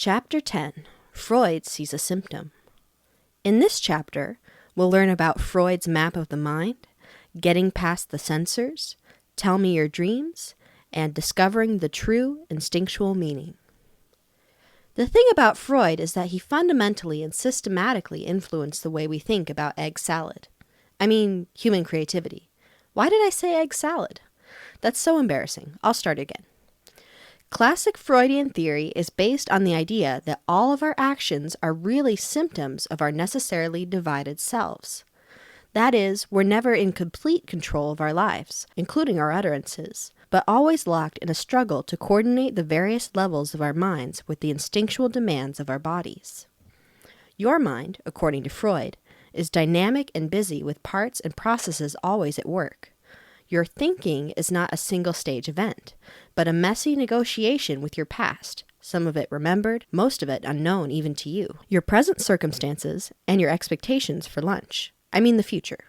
Chapter 10. Freud Sees a Symptom. In this chapter, we'll learn about Freud's map of the mind, getting past the censors, tell me your dreams, and discovering the true instinctual meaning. The thing about Freud is that he fundamentally and systematically influenced the way we think about egg salad. I mean, human creativity. Why did I say egg salad? That's so embarrassing. I'll start again. Classic Freudian theory is based on the idea that all of our actions are really symptoms of our necessarily divided selves. That is, we're never in complete control of our lives, including our utterances, but always locked in a struggle to coordinate the various levels of our minds with the instinctual demands of our bodies. Your mind, according to Freud, is dynamic and busy with parts and processes always at work. Your thinking is not a single-stage event, but a messy negotiation with your past, some of it remembered, most of it unknown even to you, your present circumstances, and your expectations for lunch. I mean the future.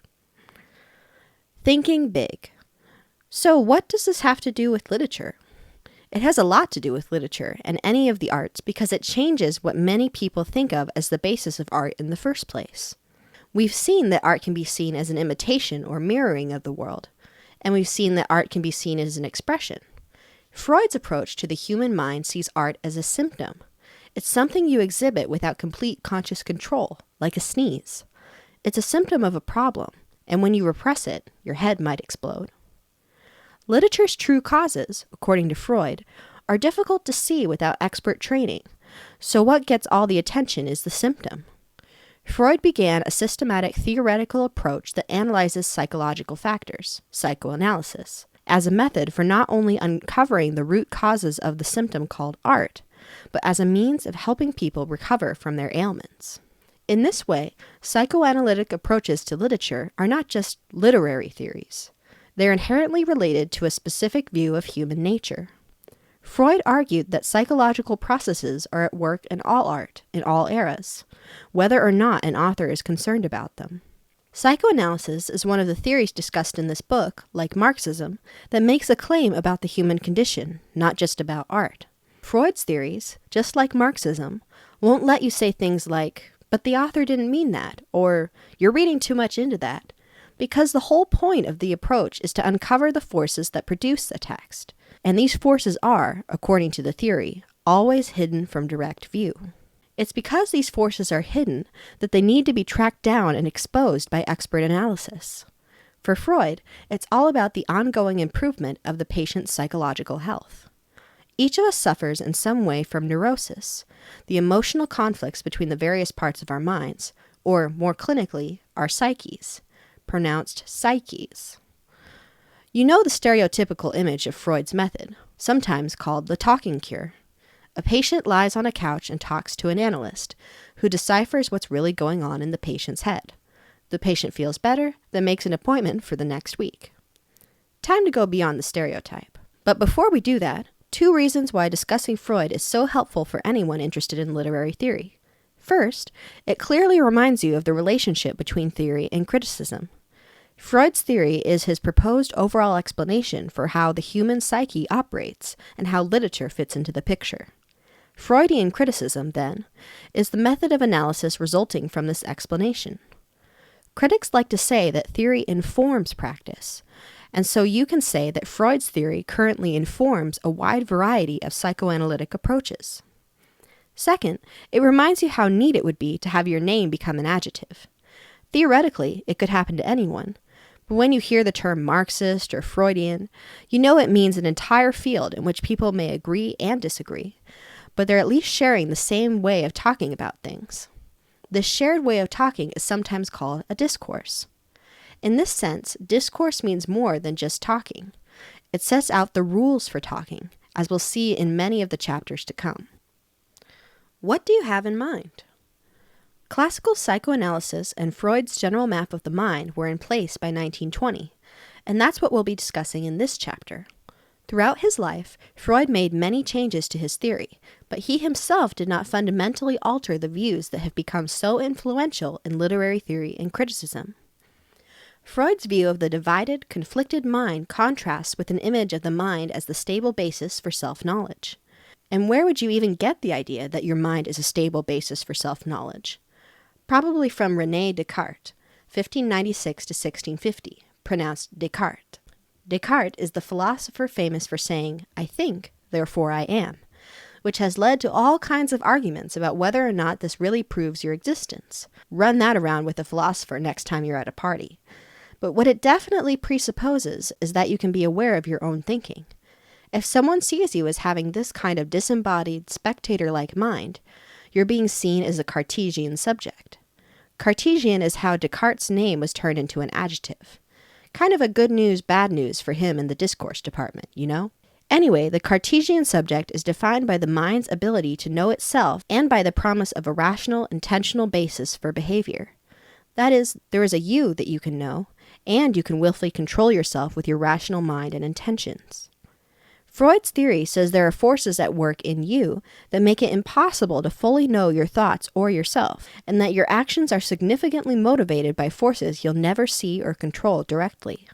Thinking big. So what does this have to do with literature? It has a lot to do with literature and any of the arts because it changes what many people think of as the basis of art in the first place. We've seen that art can be seen as an imitation or mirroring of the world, and we've seen that art can be seen as an expression. Freud's approach to the human mind sees art as a symptom. It's something you exhibit without complete conscious control, like a sneeze. It's a symptom of a problem, and when you repress it, your head might explode. Literature's true causes, according to Freud, are difficult to see without expert training, so what gets all the attention is the symptom. Freud began a systematic theoretical approach that analyzes psychological factors, psychoanalysis, as a method for not only uncovering the root causes of the symptom called art, but as a means of helping people recover from their ailments. In this way, psychoanalytic approaches to literature are not just literary theories. They're inherently related to a specific view of human nature. Freud argued that psychological processes are at work in all art, in all eras, whether or not an author is concerned about them. Psychoanalysis is one of the theories discussed in this book, like Marxism, that makes a claim about the human condition, not just about art. Freud's theories, just like Marxism, won't let you say things like, "But the author didn't mean that," or "You're reading too much into that," because the whole point of the approach is to uncover the forces that produce a text. And these forces are, according to the theory, always hidden from direct view. It's because these forces are hidden that they need to be tracked down and exposed by expert analysis. For Freud, it's all about the ongoing improvement of the patient's psychological health. Each of us suffers in some way from neurosis, the emotional conflicts between the various parts of our minds, or more clinically, our psyches, pronounced psyches. You know the stereotypical image of Freud's method, sometimes called the talking cure. A patient lies on a couch and talks to an analyst, who deciphers what's really going on in the patient's head. The patient feels better, then makes an appointment for the next week. Time to go beyond the stereotype. But before we do that, 2 reasons why discussing Freud is so helpful for anyone interested in literary theory. First, it clearly reminds you of the relationship between theory and criticism. Freud's theory is his proposed overall explanation for how the human psyche operates and how literature fits into the picture. Freudian criticism, then, is the method of analysis resulting from this explanation. Critics like to say that theory informs practice, and so you can say that Freud's theory currently informs a wide variety of psychoanalytic approaches. Second, it reminds you how neat it would be to have your name become an adjective. Theoretically, it could happen to anyone, but when you hear the term Marxist or Freudian, you know it means an entire field in which people may agree and disagree, but they're at least sharing the same way of talking about things. This shared way of talking is sometimes called a discourse. In this sense, discourse means more than just talking. It sets out the rules for talking, as we'll see in many of the chapters to come. What do you have in mind? Classical psychoanalysis and Freud's general map of the mind were in place by 1920, and that's what we'll be discussing in this chapter. Throughout his life, Freud made many changes to his theory, but he himself did not fundamentally alter the views that have become so influential in literary theory and criticism. Freud's view of the divided, conflicted mind contrasts with an image of the mind as the stable basis for self-knowledge. And where would you even get the idea that your mind is a stable basis for self-knowledge? Probably from Rene Descartes, 1596 to 1650, pronounced Descartes. Descartes is the philosopher famous for saying, "I think, therefore I am," which has led to all kinds of arguments about whether or not this really proves your existence. Run that around with a philosopher next time you're at a party. But what it definitely presupposes is that you can be aware of your own thinking. If someone sees you as having this kind of disembodied, spectator-like mind, you're being seen as a Cartesian subject. Cartesian is how Descartes' name was turned into an adjective. Kind of a good news, bad news for him in the discourse department, you know? Anyway, the Cartesian subject is defined by the mind's ability to know itself and by the promise of a rational, intentional basis for behavior. That is, there is a you that you can know, and you can willfully control yourself with your rational mind and intentions. Freud's theory says there are forces at work in you that make it impossible to fully know your thoughts or yourself, and that your actions are significantly motivated by forces you'll never see or control directly.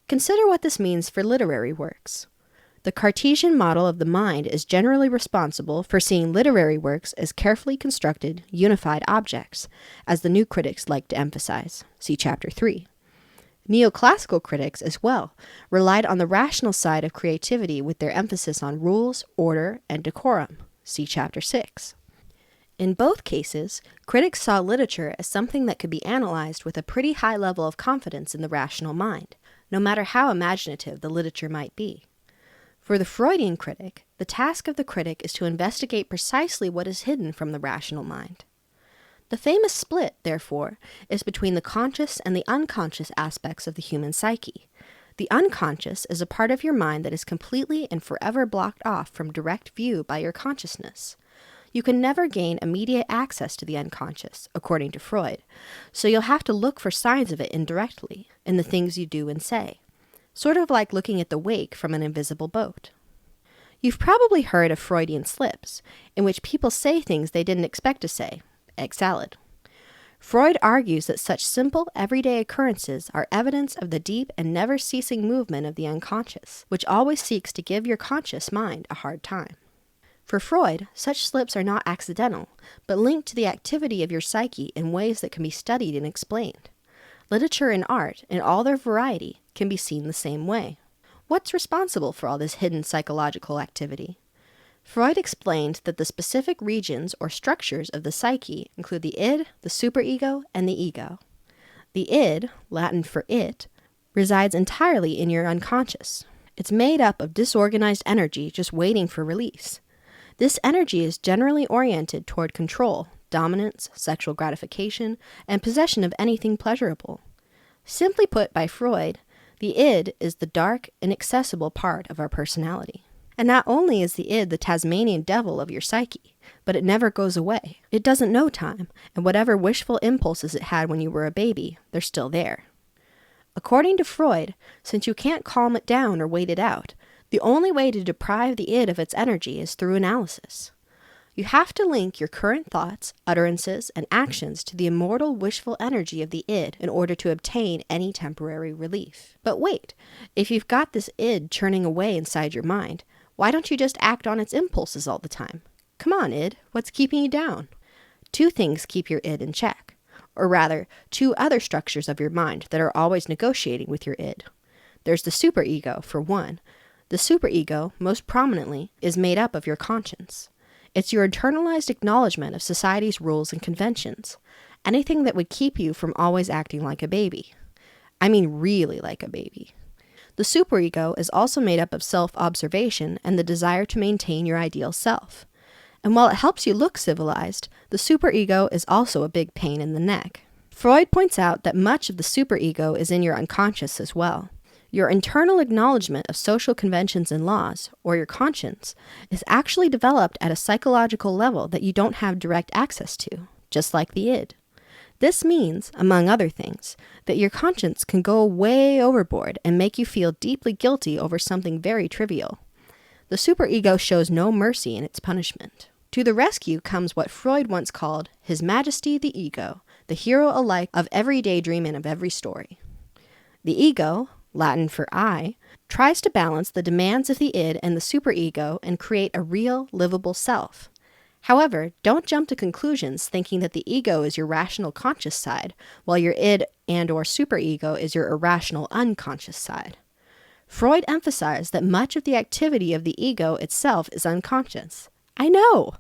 Consider what this means for literary works. The Cartesian model of the mind is generally responsible for seeing literary works as carefully constructed, unified objects, as the new critics like to emphasize. See Chapter 3. Neoclassical critics, as well, relied on the rational side of creativity with their emphasis on rules, order, and decorum. See Chapter 6. In both cases, critics saw literature as something that could be analyzed with a pretty high level of confidence in the rational mind, no matter how imaginative the literature might be. For the Freudian critic, the task of the critic is to investigate precisely what is hidden from the rational mind. The famous split, therefore, is between the conscious and the unconscious aspects of the human psyche. The unconscious is a part of your mind that is completely and forever blocked off from direct view by your consciousness. You can never gain immediate access to the unconscious, according to Freud, so you'll have to look for signs of it indirectly, in the things you do and say, sort of like looking at the wake from an invisible boat. You've probably heard of Freudian slips, in which people say things they didn't expect to say. Egg salad. Freud argues that such simple, everyday occurrences are evidence of the deep and never-ceasing movement of the unconscious, which always seeks to give your conscious mind a hard time. For Freud, such slips are not accidental, but linked to the activity of your psyche in ways that can be studied and explained. Literature and art, in all their variety, can be seen the same way. What's responsible for all this hidden psychological activity? Freud explained that the specific regions or structures of the psyche include the id, the superego, and the ego. The id, Latin for it, resides entirely in your unconscious. It's made up of disorganized energy just waiting for release. This energy is generally oriented toward control, dominance, sexual gratification, and possession of anything pleasurable. Simply put by Freud, the id is the dark, inaccessible part of our personality. And not only is the id the Tasmanian devil of your psyche, but it never goes away. It doesn't know time, and whatever wishful impulses it had when you were a baby, they're still there. According to Freud, since you can't calm it down or wait it out, the only way to deprive the id of its energy is through analysis. You have to link your current thoughts, utterances, and actions to the immortal wishful energy of the id in order to obtain any temporary relief. But wait, if you've got this id churning away inside your mind, why don't you just act on its impulses all the time? Come on, id, what's keeping you down? Two things keep your id in check, or rather, two other structures of your mind that are always negotiating with your id. There's the superego, for one. The superego, most prominently, is made up of your conscience. It's your internalized acknowledgement of society's rules and conventions, anything that would keep you from always acting like a baby. I mean really like a baby. The superego is also made up of self-observation and the desire to maintain your ideal self. And while it helps you look civilized, the superego is also a big pain in the neck. Freud points out that much of the superego is in your unconscious as well. Your internal acknowledgement of social conventions and laws, or your conscience, is actually developed at a psychological level that you don't have direct access to, just like the id. This means, among other things, that your conscience can go way overboard and make you feel deeply guilty over something very trivial. The superego shows no mercy in its punishment. To the rescue comes what Freud once called His Majesty the Ego, the hero alike of every daydream and of every story. The ego, Latin for I, tries to balance the demands of the id and the superego and create a real, livable self. However, don't jump to conclusions thinking that the ego is your rational conscious side, while your id and/or superego is your irrational unconscious side. Freud emphasized that much of the activity of the ego itself is unconscious. I know!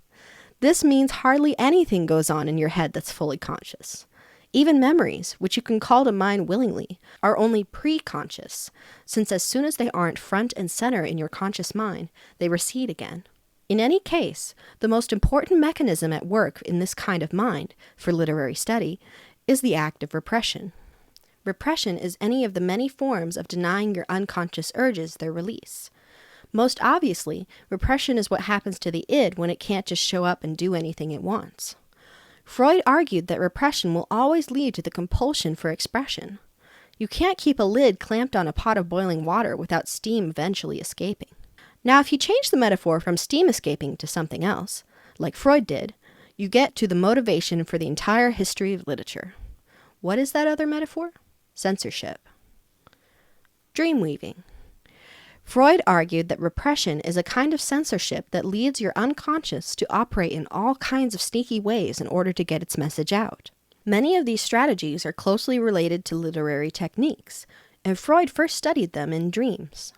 This means hardly anything goes on in your head that's fully conscious. Even memories, which you can call to mind willingly, are only pre-conscious, since as soon as they aren't front and center in your conscious mind, they recede again. In any case, the most important mechanism at work in this kind of mind, for literary study, is the act of repression. Repression is any of the many forms of denying your unconscious urges their release. Most obviously, repression is what happens to the id when it can't just show up and do anything it wants. Freud argued that repression will always lead to the compulsion for expression. You can't keep a lid clamped on a pot of boiling water without steam eventually escaping. Now, if you change the metaphor from steam escaping to something else, like Freud did, you get to the motivation for the entire history of literature. What is that other metaphor? Censorship. Dreamweaving. Freud argued that repression is a kind of censorship that leads your unconscious to operate in all kinds of sneaky ways in order to get its message out. Many of these strategies are closely related to literary techniques, and Freud first studied them in dreams.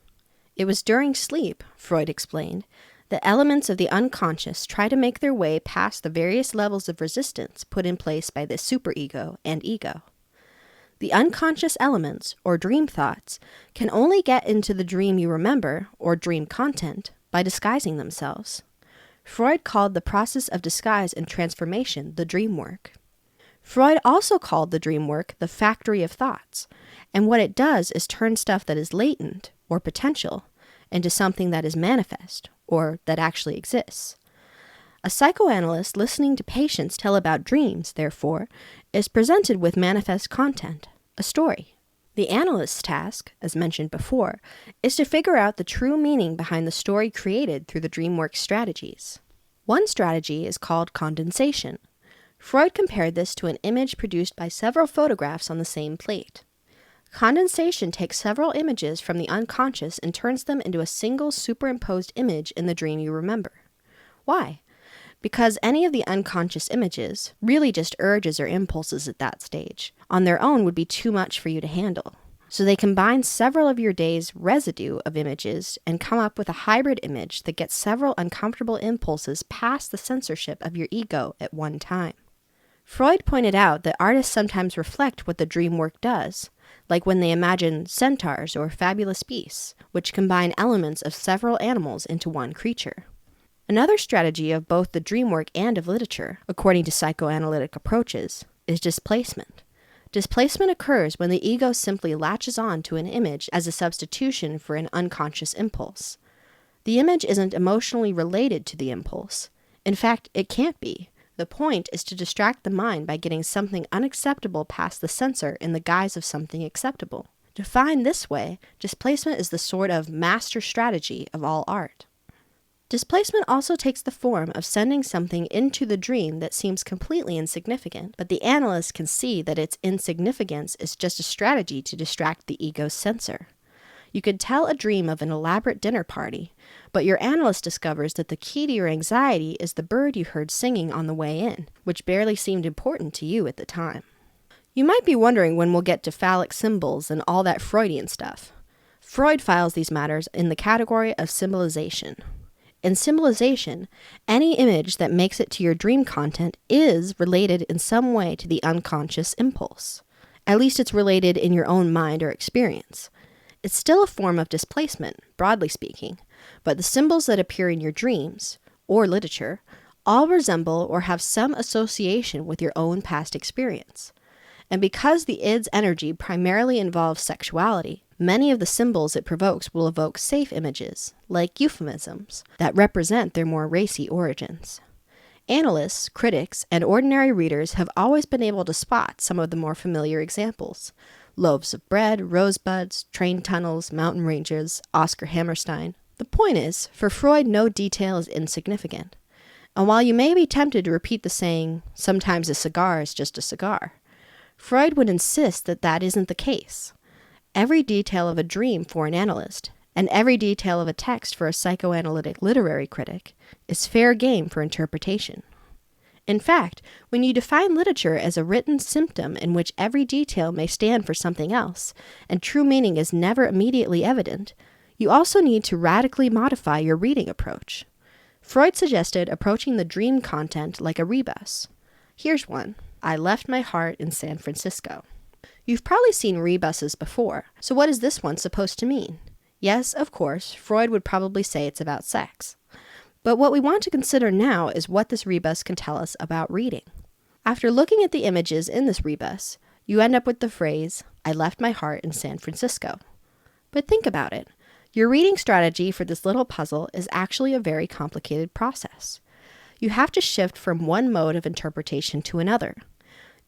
It was during sleep, Freud explained, that elements of the unconscious try to make their way past the various levels of resistance put in place by the superego and ego. The unconscious elements, or dream thoughts, can only get into the dream you remember, or dream content, by disguising themselves. Freud called the process of disguise and transformation the dream work. Freud also called the dream work the factory of thoughts, and what it does is turn stuff that is latent, or potential, into something that is manifest, or that actually exists. A psychoanalyst listening to patients tell about dreams, therefore, is presented with manifest content, a story. The analyst's task, as mentioned before, is to figure out the true meaning behind the story created through the dreamwork strategies. One strategy is called condensation. Freud compared this to an image produced by several photographs on the same plate. Condensation takes several images from the unconscious and turns them into a single superimposed image in the dream you remember. Why? Because any of the unconscious images, really just urges or impulses at that stage, on their own would be too much for you to handle. So they combine several of your day's residue of images and come up with a hybrid image that gets several uncomfortable impulses past the censorship of your ego at one time. Freud pointed out that artists sometimes reflect what the dream work does, like when they imagine centaurs or fabulous beasts, which combine elements of several animals into one creature. Another strategy of both the dream work and of literature, according to psychoanalytic approaches, is displacement. Displacement occurs when the ego simply latches on to an image as a substitution for an unconscious impulse. The image isn't emotionally related to the impulse. In fact, it can't be. The point is to distract the mind by getting something unacceptable past the censor in the guise of something acceptable. Defined this way, displacement is the sort of master strategy of all art. Displacement also takes the form of sending something into the dream that seems completely insignificant, but the analyst can see that its insignificance is just a strategy to distract the ego's censor. You could tell a dream of an elaborate dinner party, but your analyst discovers that the key to your anxiety is the bird you heard singing on the way in, which barely seemed important to you at the time. You might be wondering when we'll get to phallic symbols and all that Freudian stuff. Freud files these matters in the category of symbolization. In symbolization, any image that makes it to your dream content is related in some way to the unconscious impulse. At least it's related in your own mind or experience. It's still a form of displacement, broadly speaking, but the symbols that appear in your dreams, or literature, all resemble or have some association with your own past experience. And because the id's energy primarily involves sexuality, many of the symbols it provokes will evoke safe images, like euphemisms, that represent their more racy origins. Analysts, critics, and ordinary readers have always been able to spot some of the more familiar examples. Loaves of bread, rosebuds, train tunnels, mountain ranges, Oscar Hammerstein. The point is, for Freud, no detail is insignificant. And while you may be tempted to repeat the saying, sometimes a cigar is just a cigar, Freud would insist that that isn't the case. Every detail of a dream for an analyst, And every detail of a text for a psychoanalytic literary critic is fair game for interpretation. In fact, when you define literature as a written symptom in which every detail may stand for something else, and true meaning is never immediately evident, you also need to radically modify your reading approach. Freud suggested approaching the dream content like a rebus. Here's one. I left my heart in San Francisco. You've probably seen rebuses before, so what is this one supposed to mean? Yes, of course, Freud would probably say it's about sex. But what we want to consider now is what this rebus can tell us about reading. After looking at the images in this rebus, you end up with the phrase, I left my heart in San Francisco. But think about it. Your reading strategy for this little puzzle is actually a very complicated process. You have to shift from one mode of interpretation to another.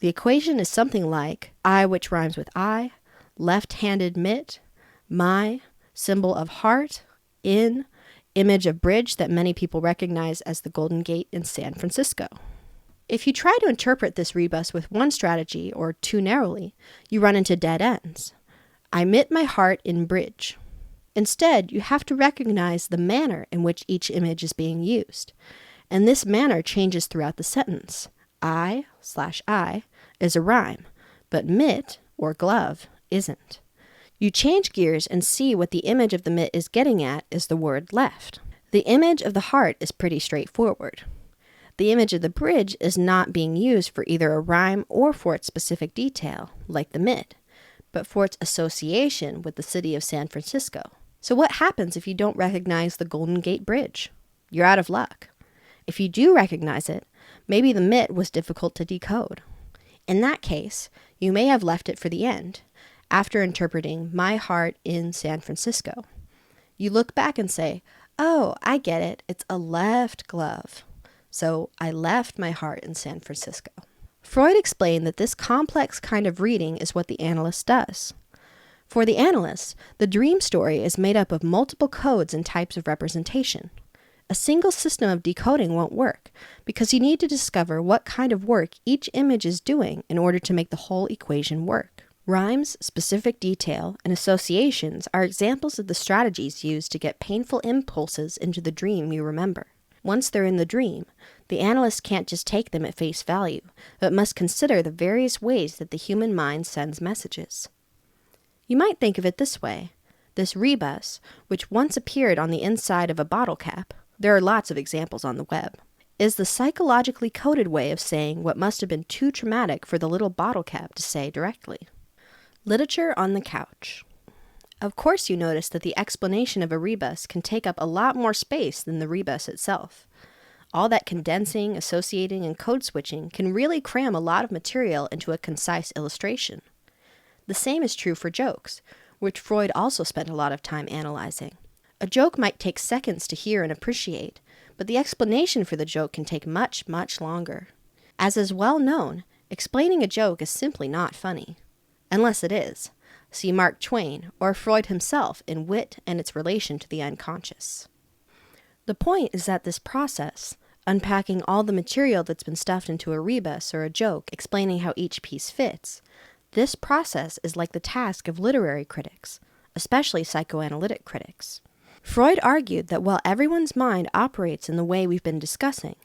The equation is something like I, which rhymes with I, left-handed mitt, my, symbol of heart, in, image of bridge that many people recognize as the Golden Gate in San Francisco. If you try to interpret this rebus with one strategy or too narrowly, you run into dead ends. I mit my heart in bridge. Instead, you have to recognize the manner in which each image is being used. And this manner changes throughout the sentence. I/I is a rhyme, but mitt, or glove, isn't. You change gears and see what the image of the mitt is getting at is the word left. The image of the heart is pretty straightforward. The image of the bridge is not being used for either a rhyme or for its specific detail, like the mitt, but for its association with the city of San Francisco. So what happens if you don't recognize the Golden Gate Bridge? You're out of luck. If you do recognize it, maybe the mitt was difficult to decode. In that case, you may have left it for the end, after interpreting my heart in San Francisco. You look back and say, oh, I get it, it's a left glove. So I left my heart in San Francisco. Freud explained that this complex kind of reading is what the analyst does. For the analyst, the dream story is made up of multiple codes and types of representation. A single system of decoding won't work, because you need to discover what kind of work each image is doing in order to make the whole equation work. Rhymes, specific detail, and associations are examples of the strategies used to get painful impulses into the dream you remember. Once they're in the dream, the analyst can't just take them at face value, but must consider the various ways that the human mind sends messages. You might think of it this way. This rebus, which once appeared on the inside of a bottle cap, there are lots of examples on the web, is the psychologically coded way of saying what must have been too traumatic for the little bottle cap to say directly. Literature on the couch. Of course you notice that the explanation of a rebus can take up a lot more space than the rebus itself. All that condensing, associating, and code switching can really cram a lot of material into a concise illustration. The same is true for jokes, which Freud also spent a lot of time analyzing. A joke might take seconds to hear and appreciate, but the explanation for the joke can take much, much longer. As is well known, explaining a joke is simply not funny. Unless it is. See Mark Twain or Freud himself in Wit and its relation to the unconscious. The point is that this process, unpacking all the material that's been stuffed into a rebus or a joke, explaining how each piece fits, this process is like the task of literary critics, especially psychoanalytic critics. Freud argued that while everyone's mind operates in the way we've been discussing,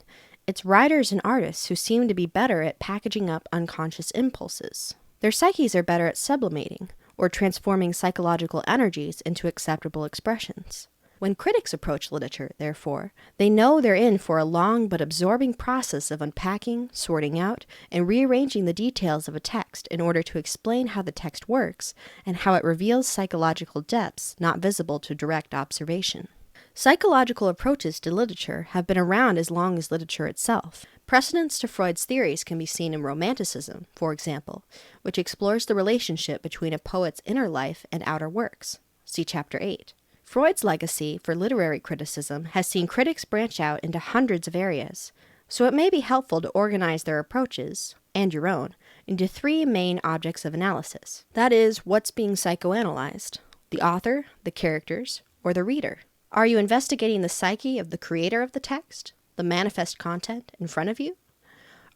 it's writers and artists who seem to be better at packaging up unconscious impulses. Their psyches are better at sublimating, or transforming psychological energies into acceptable expressions. When critics approach literature, therefore, they know they're in for a long but absorbing process of unpacking, sorting out, and rearranging the details of a text in order to explain how the text works and how it reveals psychological depths not visible to direct observation. Psychological approaches to literature have been around as long as literature itself. Precedents to Freud's theories can be seen in Romanticism, for example, which explores the relationship between a poet's inner life and outer works. See Chapter 8. Freud's legacy for literary criticism has seen critics branch out into hundreds of areas, so it may be helpful to organize their approaches, and your own, into three main objects of analysis. That is, what's being psychoanalyzed: the author, the characters, or the reader. Are you investigating the psyche of the creator of the text, the manifest content in front of you?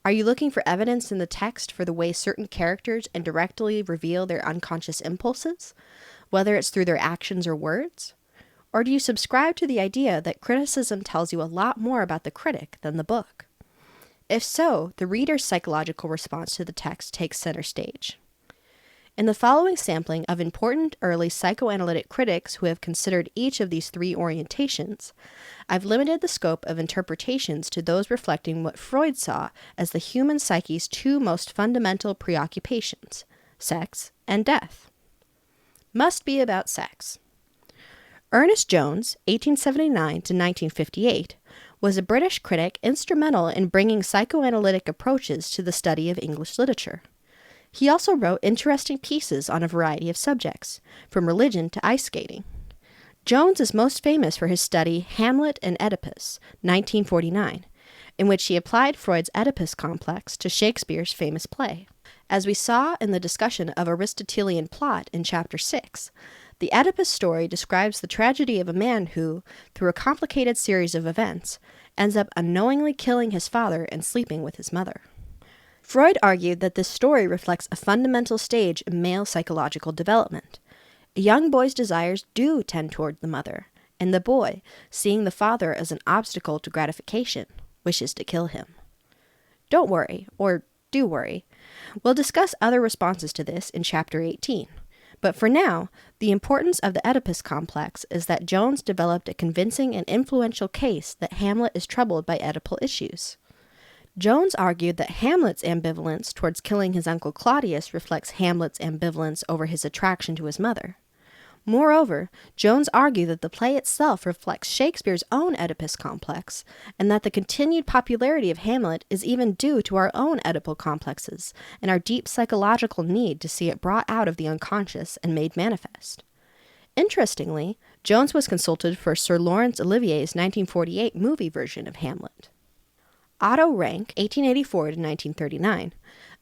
Are you looking for evidence in the text for the way certain characters indirectly reveal their unconscious impulses, whether it's through their actions or words? Or do you subscribe to the idea that criticism tells you a lot more about the critic than the book? If so, the reader's psychological response to the text takes center stage. In the following sampling of important early psychoanalytic critics who have considered each of these three orientations, I've limited the scope of interpretations to those reflecting what Freud saw as the human psyche's two most fundamental preoccupations, sex and death. Must be about sex. Ernest Jones, 1879 to 1958, was a British critic instrumental in bringing psychoanalytic approaches to the study of English literature. He also wrote interesting pieces on a variety of subjects, from religion to ice skating. Jones is most famous for his study Hamlet and Oedipus, 1949, in which he applied Freud's Oedipus complex to Shakespeare's famous play. As we saw in the discussion of Aristotelian plot in Chapter 6, the Oedipus story describes the tragedy of a man who, through a complicated series of events, ends up unknowingly killing his father and sleeping with his mother. Freud argued that this story reflects a fundamental stage in male psychological development. A young boy's desires do tend toward the mother, and the boy, seeing the father as an obstacle to gratification, wishes to kill him. Don't worry, or do worry. We'll discuss other responses to this in Chapter 18. But for now, the importance of the Oedipus complex is that Jones developed a convincing and influential case that Hamlet is troubled by Oedipal issues. Jones argued that Hamlet's ambivalence towards killing his uncle Claudius reflects Hamlet's ambivalence over his attraction to his mother. Moreover, Jones argued that the play itself reflects Shakespeare's own Oedipus complex, and that the continued popularity of Hamlet is even due to our own Oedipal complexes and our deep psychological need to see it brought out of the unconscious and made manifest. Interestingly, Jones was consulted for Sir Laurence Olivier's 1948 movie version of Hamlet. Otto Rank, 1884 to 1939,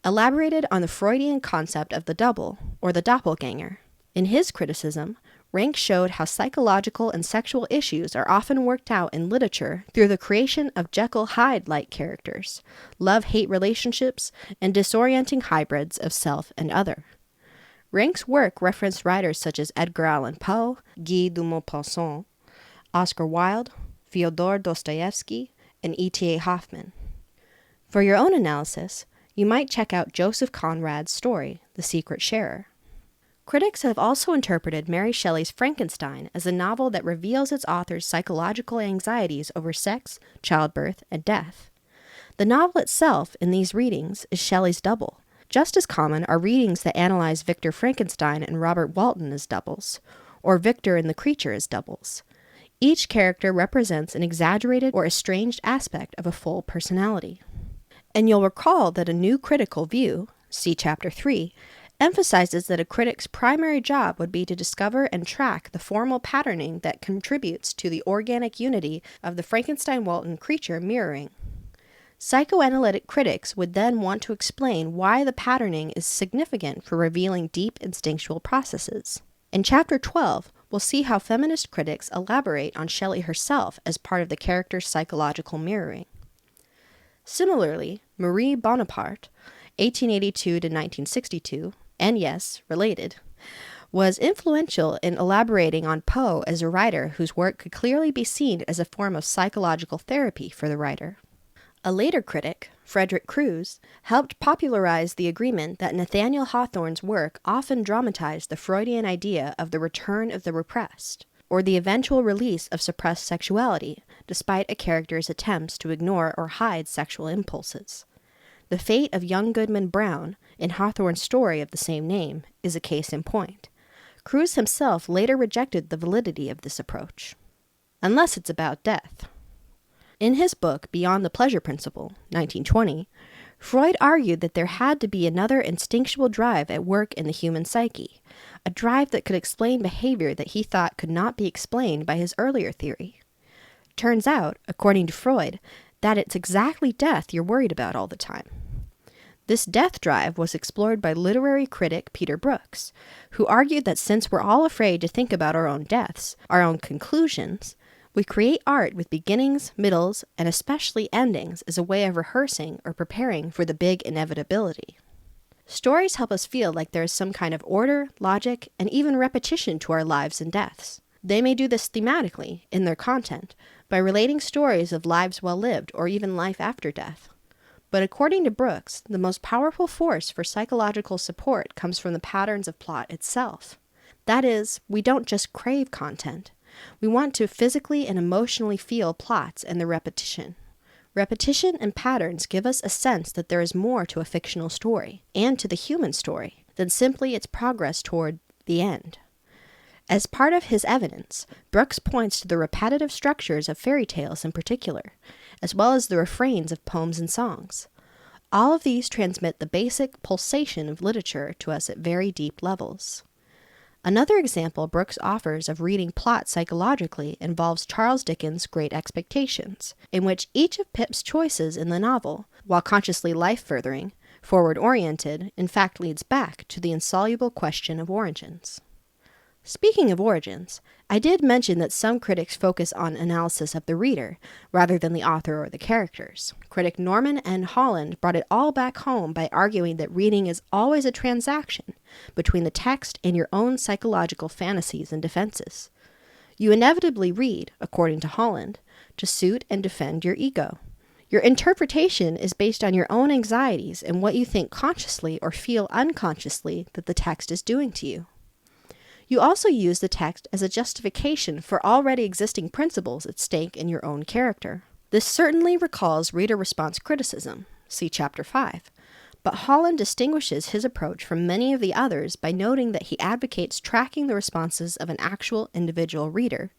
elaborated on the Freudian concept of the double, or the doppelganger. In his criticism, Rank showed how psychological and sexual issues are often worked out in literature through the creation of Jekyll-Hyde-like characters, love-hate relationships, and disorienting hybrids of self and other. Rank's work referenced writers such as Edgar Allan Poe, Guy de Maupassant, Oscar Wilde, Fyodor Dostoevsky, and E.T.A. Hoffman. For your own analysis, you might check out Joseph Conrad's story, The Secret Sharer. Critics have also interpreted Mary Shelley's Frankenstein as a novel that reveals its author's psychological anxieties over sex, childbirth, and death. The novel itself, in these readings, is Shelley's double. Just as common are readings that analyze Victor Frankenstein and Robert Walton as doubles, or Victor and the Creature as doubles. Each character represents an exaggerated or estranged aspect of a full personality. And you'll recall that a new critical view, see Chapter 3, emphasizes that a critic's primary job would be to discover and track the formal patterning that contributes to the organic unity of the Frankenstein-Walton creature mirroring. Psychoanalytic critics would then want to explain why the patterning is significant for revealing deep instinctual processes. In Chapter 12, we'll see how feminist critics elaborate on Shelley herself as part of the character's psychological mirroring. Similarly, Marie Bonaparte, 1882 to 1962, and yes, related, was influential in elaborating on Poe as a writer whose work could clearly be seen as a form of psychological therapy for the writer. A later critic, Frederick Crews, helped popularize the agreement that Nathaniel Hawthorne's work often dramatized the Freudian idea of the return of the repressed, or the eventual release of suppressed sexuality, despite a character's attempts to ignore or hide sexual impulses. The fate of young Goodman Brown, in Hawthorne's story of the same name, is a case in point. Crews himself later rejected the validity of this approach. Unless it's about death. In his book Beyond the Pleasure Principle, 1920, Freud argued that there had to be another instinctual drive at work in the human psyche, a drive that could explain behavior that he thought could not be explained by his earlier theory. Turns out, according to Freud, that it's exactly death you're worried about all the time. This death drive was explored by literary critic Peter Brooks, who argued that since we're all afraid to think about our own deaths, our own conclusions, we create art with beginnings, middles, and especially endings as a way of rehearsing or preparing for the big inevitability. Stories help us feel like there is some kind of order, logic, and even repetition to our lives and deaths. They may do this thematically in their content by relating stories of lives well lived or even life after death. But according to Brooks, the most powerful force for psychological support comes from the patterns of plot itself. That is, we don't just crave content. We want to physically and emotionally feel plots and their repetition. Repetition and patterns give us a sense that there is more to a fictional story, and to the human story, than simply its progress toward the end. As part of his evidence, Brooks points to the repetitive structures of fairy tales in particular, as well as the refrains of poems and songs. All of these transmit the basic pulsation of literature to us at very deep levels. Another example Brooks offers of reading plot psychologically involves Charles Dickens' Great Expectations, in which each of Pip's choices in the novel, while consciously life-furthering, forward-oriented, in fact leads back to the insoluble question of origins. Speaking of origins, I did mention that some critics focus on analysis of the reader, rather than the author or the characters. Critic Norman N. Holland brought it all back home by arguing that reading is always a transaction between the text and your own psychological fantasies and defenses. You inevitably read, according to Holland, to suit and defend your ego. Your interpretation is based on your own anxieties and what you think consciously or feel unconsciously that the text is doing to you. You also use the text as a justification for already existing principles at stake in your own character. This certainly recalls reader response criticism, see Chapter 5, but Holland distinguishes his approach from many of the others by noting that he advocates tracking the responses of an actual individual reader,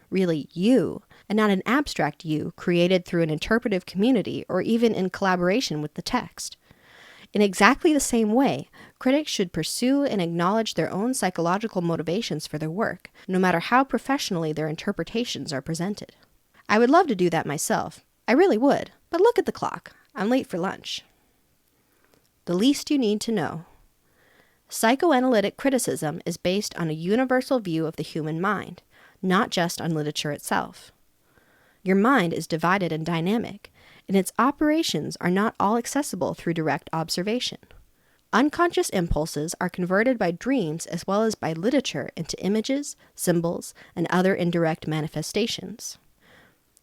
really you, and not an abstract you created through an interpretive community or even in collaboration with the text. In exactly the same way, critics should pursue and acknowledge their own psychological motivations for their work, no matter how professionally their interpretations are presented. I would love to do that myself. I really would, but look at the clock. I'm late for lunch. The least you need to know. Psychoanalytic criticism is based on a universal view of the human mind, not just on literature itself. Your mind is divided and dynamic, and its operations are not all accessible through direct observation. Unconscious impulses are converted by dreams as well as by literature into images, symbols, and other indirect manifestations.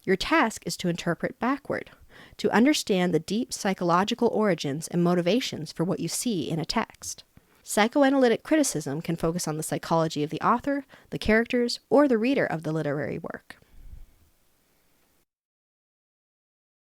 Your task is to interpret backward, to understand the deep psychological origins and motivations for what you see in a text. Psychoanalytic criticism can focus on the psychology of the author, the characters, or the reader of the literary work.